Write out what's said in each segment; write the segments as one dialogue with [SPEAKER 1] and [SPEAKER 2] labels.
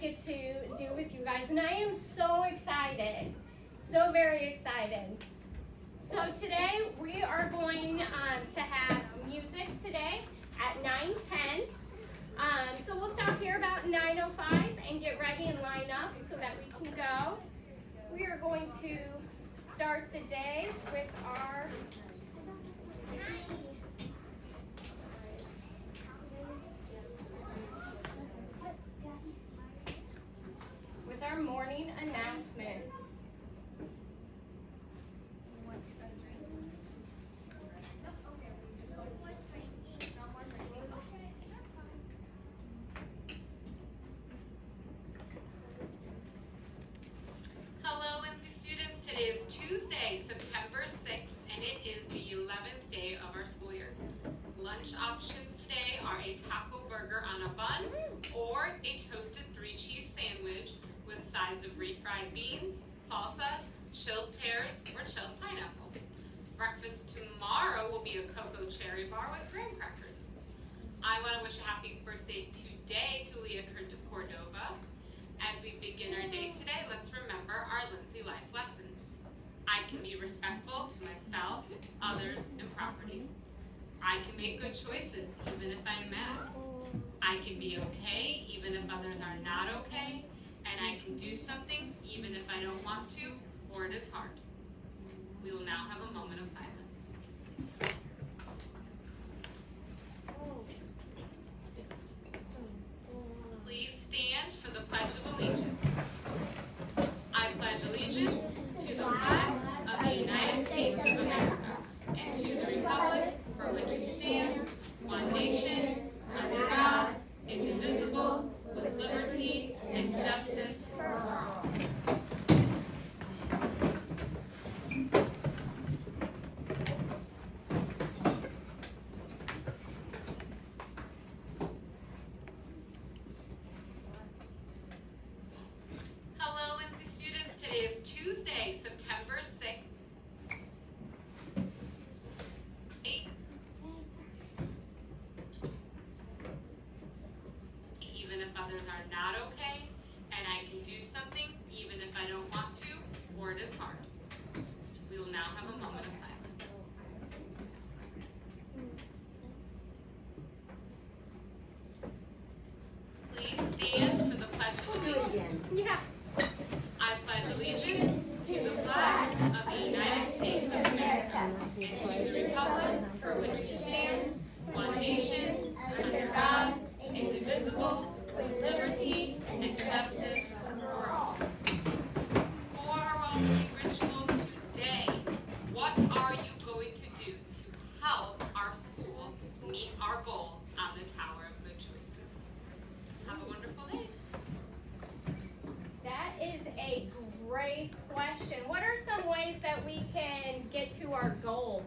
[SPEAKER 1] get to do with you guys, and I am so excited, so very excited. So today we are going to have music today at 9:10. So we'll stop here about 9:05 and get ready and line up so that we can go. We are going to start the day with our morning announcements.
[SPEAKER 2] Hello, Lindsay students. Today is Tuesday, September 6th, and it is the 11th day of our school year. Lunch options today are a taco burger on a bun or a toasted 3-cheese sandwich with sides of refried beans, salsa, chilled pears, or chilled pineapple. Breakfast tomorrow will be a cocoa cherry bar with graham crackers. I want to wish a happy birthday today to Leah Cordova. As we begin our day today, let's remember our Lindsay Life lessons. I can be respectful to myself, others, and property. I can make good choices even if I'm mad. I can be okay even if others are not okay. And I can do something even if I don't want to or it is hard. We will now have a moment of silence. Please stand for the Pledge of Allegiance. I pledge allegiance to the flag of the United States of America and to the republic for which it stands, one nation, under God, indivisible, with liberty and justice for all. Hello, Lindsay students. Today is Tuesday, September 6th. Even if others are not okay, and I can do something even if I don't want to or it is hard. We will now have a moment of silence. Please stand for the Pledge of Allegiance.
[SPEAKER 1] yeah.
[SPEAKER 2] I pledge allegiance to the flag of the United States of America and to the republic for which it stands, one nation, under God, indivisible, with liberty and justice for all. For our welcoming ritual today, what are you going to do to help our school meet our goal on the Tower of Good Choices? Have a wonderful day.
[SPEAKER 1] That is a great question. What are some ways that we can get to our goal?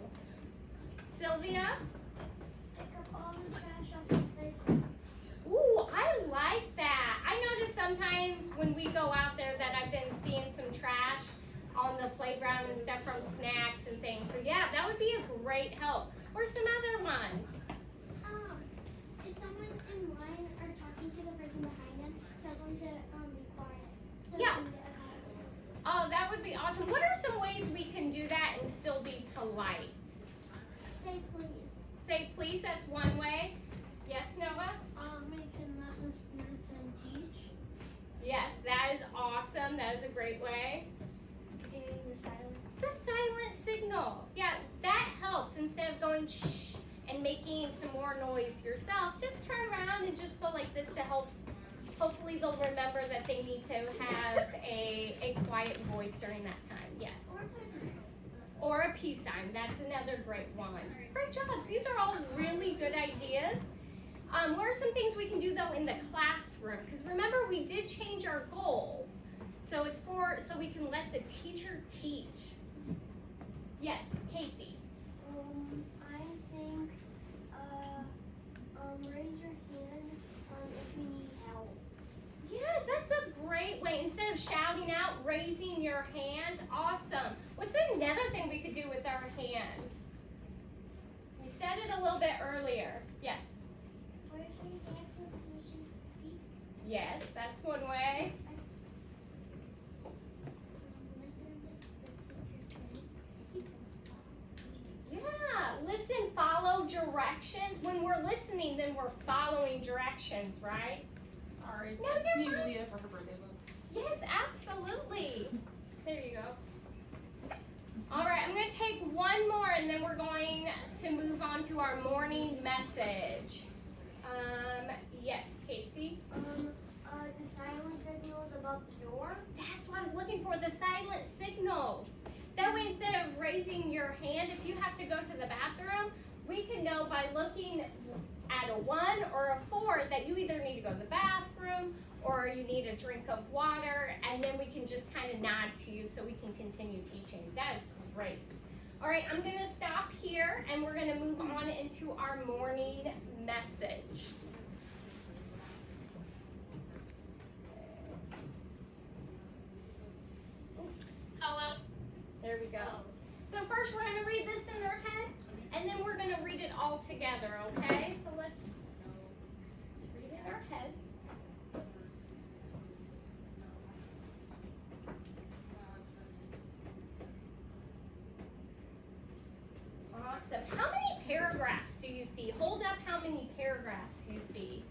[SPEAKER 1] Sylvia?
[SPEAKER 3] Pick up all the trash off the playground.
[SPEAKER 1] Ooh, I like that. I notice sometimes when we go out there that I've been seeing some trash on the playground and stuff from snacks and things. So yeah, that would be a great help. Or some other ones.
[SPEAKER 3] If someone in line or talking to the person behind them, tell them to be quiet. So
[SPEAKER 1] Yeah.
[SPEAKER 3] they can get accountable.
[SPEAKER 1] Oh, that would be awesome. What are some ways we can do that and still be polite?
[SPEAKER 3] Say please.
[SPEAKER 1] Say please, that's one way. Yes, Noah?
[SPEAKER 3] We can let the students teach.
[SPEAKER 1] Yes, that is awesome. That is a great way.
[SPEAKER 3] Doing the silence.
[SPEAKER 1] The silent signal. Yeah, that helps. Instead of going shh and making some more noise yourself, just turn around and just go like this to help. Hopefully they'll remember that they need to have a quiet voice during that time. Yes. Or a peace sign. That's another great one. Great jobs. These are all really good ideas. What are some things we can do though in the classroom? Because remember we did change our goal. So it's so we can let the teacher teach. Yes, Casey.
[SPEAKER 3] I think raise your hand if you need help.
[SPEAKER 1] Yes, that's a great way. Instead of shouting out, raising your hand. Awesome. What's another thing we could do with our hands? You said it a little bit earlier. Yes.
[SPEAKER 3] Raise your hand for permission to speak.
[SPEAKER 1] Yes, that's one way. Yeah, listen, follow directions. When we're listening, then we're following directions, right?
[SPEAKER 4] Sorry,
[SPEAKER 1] No,
[SPEAKER 4] I just
[SPEAKER 1] you're
[SPEAKER 4] need
[SPEAKER 1] fine.
[SPEAKER 4] Leah for her birthday book.
[SPEAKER 1] Yes, absolutely. There you go. All right, I'm going to take one more and then we're going to move on to our morning message. Yes, Casey?
[SPEAKER 3] The silent signals about the door.
[SPEAKER 1] That's what I was looking for, the silent signals. That way, instead of raising your hand, if you have to go to the bathroom, we can know by looking at a 1 or a 4 that you either need to go to the bathroom or you need a drink of water, and then we can just kind of nod to you so we can continue teaching. That is great. All right, I'm going to stop here, and we're going to move on into our morning message.
[SPEAKER 2] Hello.
[SPEAKER 1] There we go. So first we're going to read this in our head, and then we're going to read it all together, okay? So let's read it in our head. Awesome. How many paragraphs do you see? Hold up how many paragraphs you see.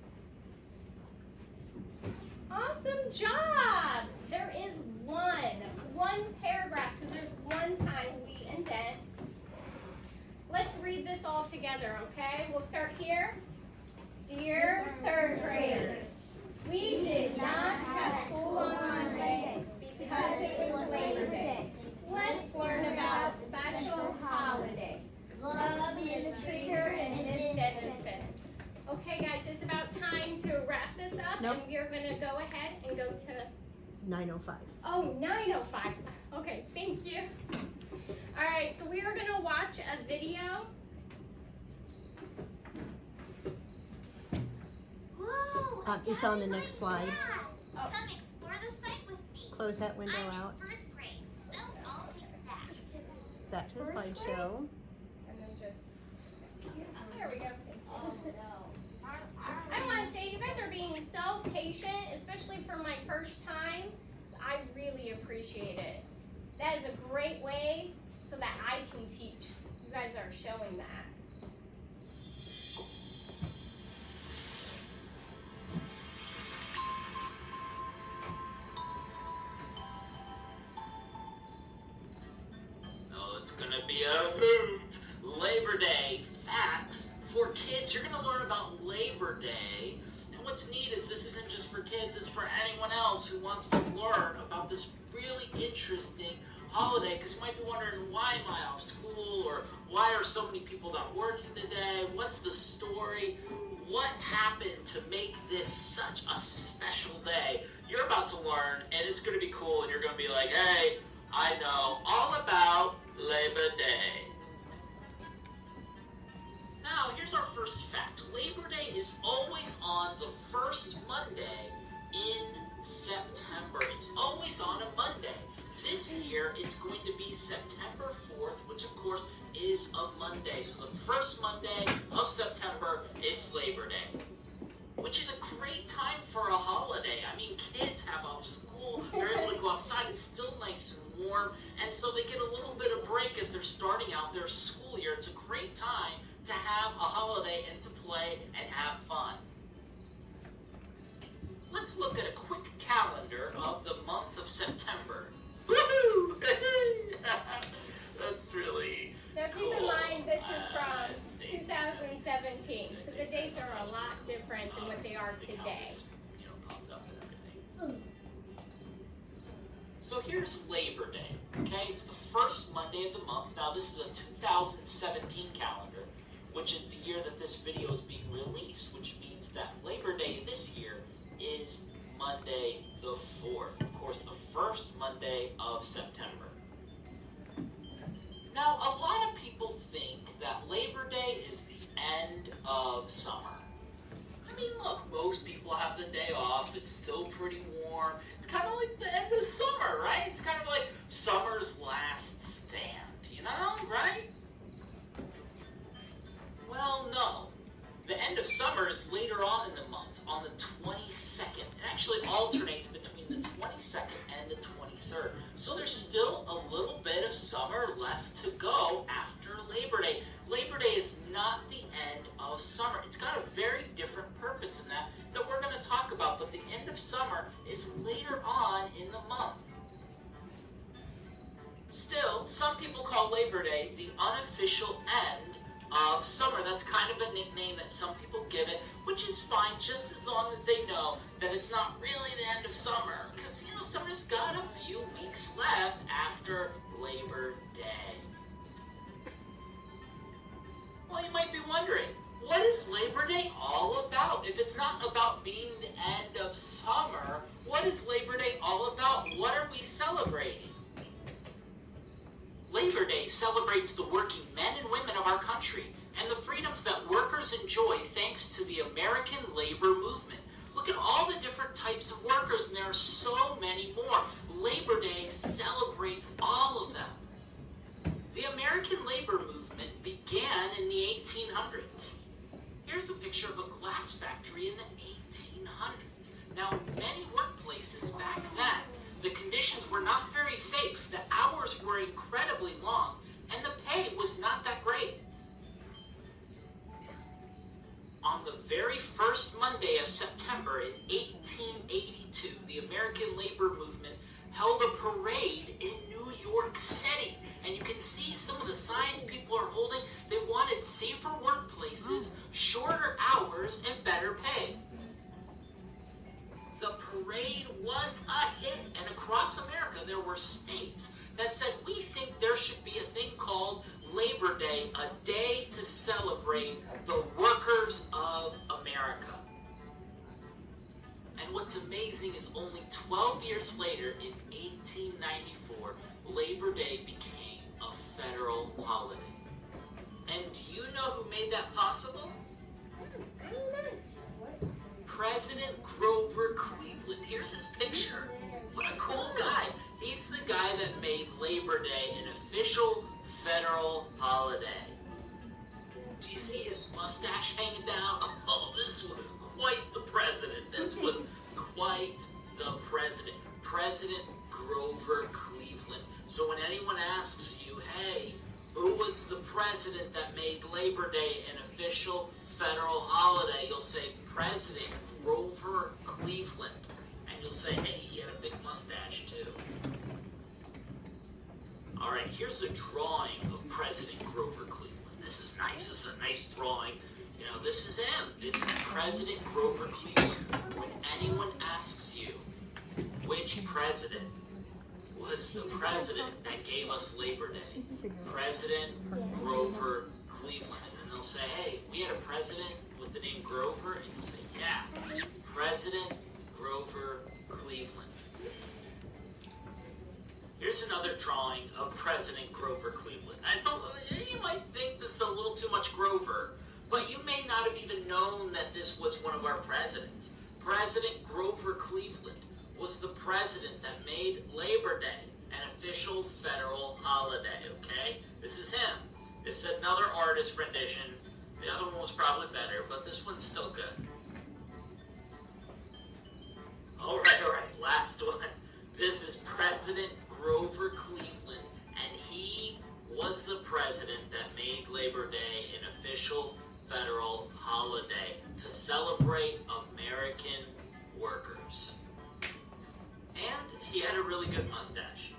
[SPEAKER 1] Awesome job. There is one paragraph, because there's one time we indent. Let's read this all together, okay? We'll start here. Dear third graders, we did not have school on Monday because it was Labor Day. Let's learn about a special holiday. Love is sweeter and this benefit. Okay, guys, it's about time to wrap this up,
[SPEAKER 5] Nope.
[SPEAKER 1] and we're going to go ahead and go to
[SPEAKER 5] 9:05.
[SPEAKER 1] Oh, 9:05. Okay, thank you. All right, so we are going to watch a video.
[SPEAKER 3] Whoa!
[SPEAKER 5] It's on the next slide.
[SPEAKER 1] Oh.
[SPEAKER 3] Come explore the site with me.
[SPEAKER 5] Close that window
[SPEAKER 3] I'm
[SPEAKER 5] out.
[SPEAKER 3] in first grade, so I'll take that.
[SPEAKER 5] Back to the
[SPEAKER 1] First grade?
[SPEAKER 5] slideshow.
[SPEAKER 1] And then just, there we go. I want to say you guys are being so patient, especially for my first time. I really appreciate it. That is a great way so that I can teach. You guys are showing that.
[SPEAKER 6] Oh, it's gonna be a hoot! Labor Day facts for kids. You're gonna learn about Labor Day. And what's neat is this isn't just for kids, it's for anyone else who wants to learn about this really interesting holiday. Because you might be wondering, why am I off school? Or why are so many people not working today? What's the story? What happened to make this such a special day? You're about to learn, and it's gonna be cool, and you're gonna be like, hey, I know all about Labor Day. Now, here's our first fact. Labor Day is always on the first Monday in September. It's always on a Monday. This year, it's going to be September 4th, which of course is a Monday. So the first Monday of September, it's Labor Day, which is a great time for a holiday. I mean, kids have off school, they're able to go outside, it's still nice and warm, and so they get a little bit of break as they're starting out their school year. It's a great time to have a holiday and to play and have fun. Let's look at a quick calendar of the month of September. Woohoo! That's really
[SPEAKER 1] Now keep in
[SPEAKER 6] cool.
[SPEAKER 1] mind this is from 2017, so the dates are a lot different than what they are today.
[SPEAKER 6] You know, popped up and everything. So here's Labor Day, okay? It's the first Monday of the month. Now this is a 2017 calendar, which is the year that this video is being released, which means that Labor Day this year is Monday the 4th. Of course, the first Monday of September. Now, a lot of people think that Labor Day is the end of summer. I mean, look, most people have the day off. It's still pretty warm. It's kind of like the end of summer, right? It's kind of like summer's last stand, you know, right? Well, no. The end of summer is later on in the month, on the 22nd. It 22nd and the 23rd. So there's still a little bit of summer left to go after Labor Day. Labor Day is not the end of summer. It's got a very different purpose in that we're going to talk about, but the end of summer is later on in the month. Still, some people call Labor Day the unofficial end of summer. That's kind of a nickname that some people give it, which is fine just as long as they know that it's not really the end of summer, because summer's got a few weeks left after Labor Day. Well, you might be wondering, what is Labor Day all about? If it's not about being the end of summer, what is Labor Day all about? What are we celebrating? Labor Day celebrates the working men and women of our country and the freedoms that workers enjoy thanks to the American labor movement. Look at all the different types of workers, and there are so many more. Labor Day celebrates all of them. The American labor movement began in the 1800s. Here's a picture of a glass factory in the 1800s. Now, in many workplaces back then, the conditions were not very safe, the hours were incredibly long, and the pay was not that great. On the very first Monday of September in 1882, the American labor movement held a parade in New York City. And you can see some of the signs people are holding. They wanted safer workplaces, shorter hours, and better pay. The parade was a hit, and across America there were states that said, we think there should be a thing called Labor Day, a day to celebrate the workers of America. And what's amazing is only 12 years later, in 1894, Labor Day became a federal holiday. And do you know who made that possible? President Grover Cleveland. Here's his picture. What a cool guy. He's the guy that made Labor Day an official federal holiday. Do you see his mustache hanging down? Oh, this was quite the president. This was quite the president. President Grover Cleveland. So when anyone asks you, hey, who was the president that made Labor Day an official federal holiday, you'll say President Grover Cleveland. And you'll say, hey, he had a big mustache too. All right, here's a drawing of President Grover Cleveland. This is nice. This is a nice drawing. This is him. This is President Grover Cleveland. When anyone asks you which president was the president that gave us Labor Day, President Grover Cleveland. And then they'll say, hey, we had a president with the name Grover, and you'll say, yeah, President Grover Cleveland. Here's another drawing of President Grover Cleveland. I know you might think this is a little too much Grover, but you may not have even known that this was one of our presidents. President Grover Cleveland was the president that made Labor Day an official federal holiday, okay? This is him. This is another artist rendition. The other one was probably better, but this one's still good. All right, last one. This is President Grover Cleveland, and he was the president that made Labor Day an official federal holiday to celebrate American workers. And he had a really good mustache.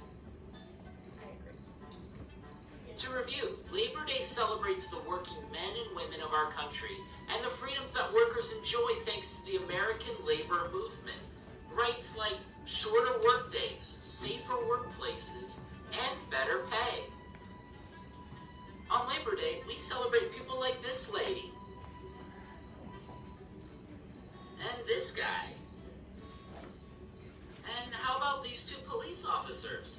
[SPEAKER 6] To review, Labor Day celebrates the working men and women of our country and the freedoms that workers enjoy thanks to the American labor movement. Rights like shorter work days, safer workplaces, and better pay. On Labor Day, we celebrate people like this lady. And this guy. And how about these two police officers?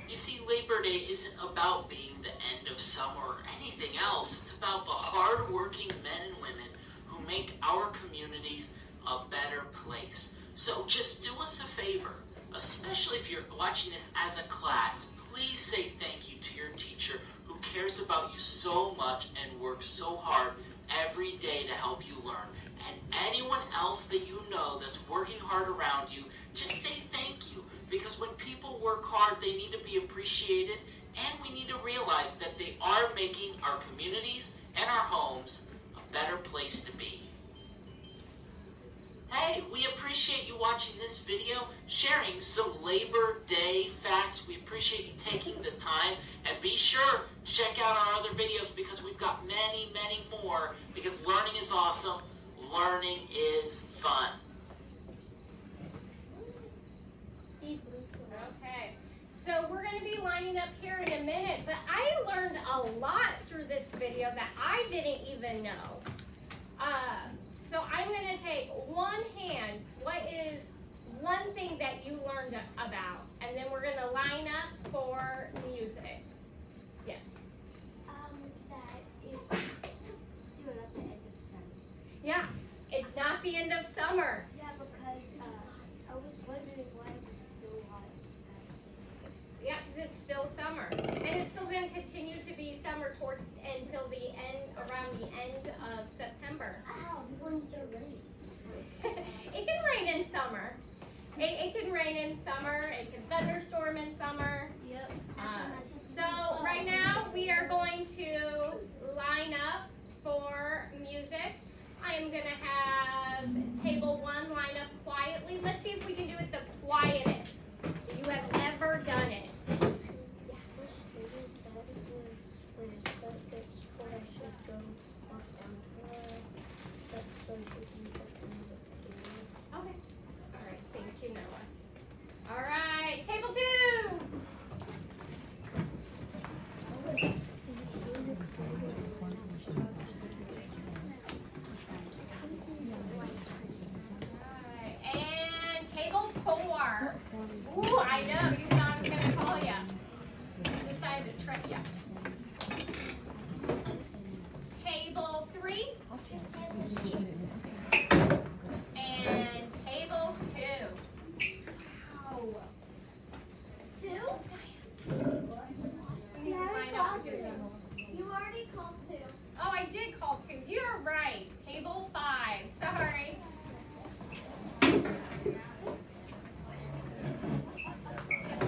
[SPEAKER 6] You see, Labor Day isn't about being the end of summer or anything else. It's about the hard-working men and women who make our communities a better place. So just do us a favor, especially if you're watching this as a class. Please say thank you to your teacher who cares about you so much and works so hard every day to help you learn. And anyone else that you know that's working working hard around you, just say thank you. Because when people work hard, they need to be appreciated, and we need to realize that they are making our communities and our homes a better place to be. Hey, we appreciate you watching this video, sharing some Labor Day facts. We appreciate you taking the time, and be sure to check out our other videos because we've got many, many more, because learning is awesome, learning is fun.
[SPEAKER 1] Okay, so we're going to be lining up here in a minute, but I learned a lot through this video that I didn't even know. So I'm going to take one hand, what is one thing that you learned about, and then we're going to line up for music. Yes.
[SPEAKER 3] That it's still at the end of summer.
[SPEAKER 1] Yeah, it's not the end of summer.
[SPEAKER 3] Yeah, because I was wondering why it was so hot this past week.
[SPEAKER 1] Yeah, because it's still summer, and it's still going to continue to be summer towards until the end, around the end of September.
[SPEAKER 3] Ow, when's the rain?
[SPEAKER 1] It can rain in summer. It can rain in summer. It can thunderstorm in summer.
[SPEAKER 3] Yep.
[SPEAKER 1] So right now we are going to line up for music. I am going to have table 1 line up quietly. Let's see if we can do it the quietest you have ever done it. Okay. All right. Thank you, Noah. All right. Table 2. Alright, and table 4. Ooh, I know, you thought I was gonna call you. I decided to trick you. Table 3. And table 2. Wow. 2? You need to line up with your table.
[SPEAKER 3] You already called 2.
[SPEAKER 1] Oh, I did call 2. You're right. Table 5. Sorry.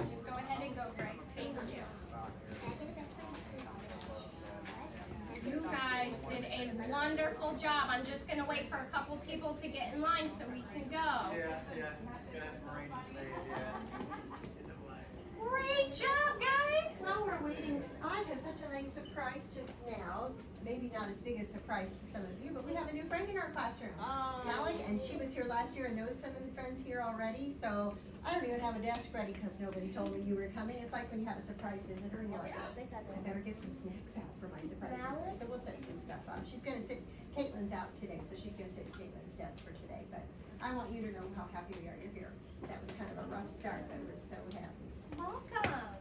[SPEAKER 1] Just go ahead and go, Greg. Thank you. You guys did a wonderful job. I'm just going to wait for a couple people to get in line so we can go. Great job, guys.
[SPEAKER 5] While we're waiting, I had such a nice surprise just now. Maybe not as big a surprise to some of you, but we have a new friend in our classroom. Malik, and she was here last year and knows some of the friends here already. So I don't even have a desk ready because nobody told me you were coming. It's like when you have a surprise visitor and you're like, oh, I better get some snacks out for my surprise visitor. So we'll set some stuff up. She's gonna sit, Caitlin's out today, so she's gonna sit at Caitlin's desk for today. But I want you to know how happy we are you're here. That was kind of a rough start, but we're so happy.
[SPEAKER 1] Welcome.